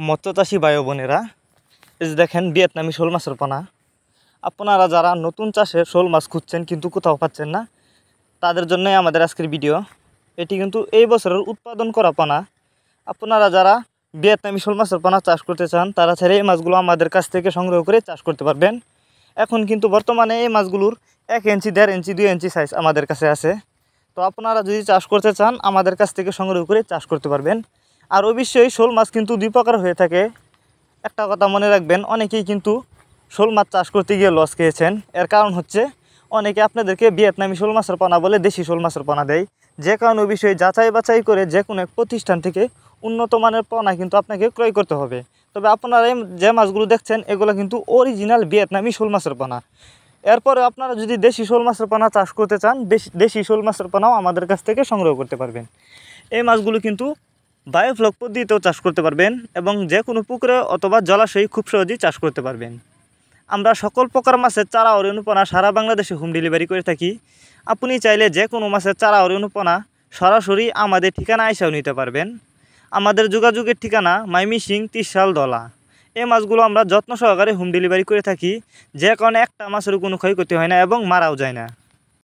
মৎস্যচাষী ভাই বোনেরা, এই যে দেখেন ভিয়েতনামি শোল মাছের পোনা। আপনারা যারা নতুন চাষে শোল মাছ খুঁজছেন কিন্তু কোথাও পাচ্ছেন না, তাদের জন্যই আমাদের আজকের ভিডিও। এটি কিন্তু এই বছরের উৎপাদন করা পোনা। আপনারা যারা ভিয়েতনামি শোল মাছের পোনা চাষ করতে চান, তারা ছেড়ে এই মাছগুলো আমাদের কাছ থেকে সংগ্রহ করে চাষ করতে পারবেন। এখন কিন্তু বর্তমানে এই মাছগুলোর 1 ইঞ্চি, 1.5 ইঞ্চি, 2 ইঞ্চি সাইজ আমাদের কাছে আছে। তো আপনারা যদি চাষ করতে চান, আমাদের কাছ থেকে সংগ্রহ করে চাষ করতে পারবেন। আর অবশ্যই শোল মাছ কিন্তু 2 প্রকার হয়ে থাকে। একটা কথা মনে রাখবেন, অনেকেই কিন্তু শোল মাছ চাষ করতে গিয়ে লস খেয়েছেন। এর কারণ হচ্ছে অনেকে আপনাদেরকে ভিয়েতনামি শোল মাছের পোনা বলে দেশি শোল মাছের পোনা দেয়, যে কারণে বিষয়ে যাচাই বাছাই করে যে কোনো এক প্রতিষ্ঠান থেকে উন্নত মানের পোনা কিন্তু আপনাকে ক্রয় করতে হবে। তবে আপনারা যে মাছগুলো দেখছেন, এগুলো কিন্তু অরিজিনাল ভিয়েতনামি শোল মাছের পোনা। এরপরে আপনারা যদি দেশি শোল মাছের পোনা চাষ করতে চান, দেশি শোল মাছের পোনাও আমাদের কাছ থেকে সংগ্রহ করতে পারবেন। এই মাছগুলো কিন্তু বায়োফ্লক পদ্ধতিতেও চাষ করতে পারবেন এবং যে কোনো পুকুরে অথবা জলাশয়ে খুব সহজেই চাষ করতে পারবেন। আমরা সকল প্রকার মাছের চারা ও রেণুপোনা সারা বাংলাদেশে হোম ডেলিভারি করে থাকি। আপনি চাইলে যে কোনো মাছের চারা ও রেণুপোনা সরাসরি আমাদের ঠিকানা এসেও নিতে পারবেন। আমাদের যোগাযোগের ঠিকানা ময়মনসিংহ, ত্রিশাল, দলা। এই মাছগুলো আমরা যত্ন সহকারে হোম ডেলিভারি করে থাকি, যে কারণে একটা মাছেরও কোনো ক্ষয়ক্ষতি হয় না এবং মারাও যায় না।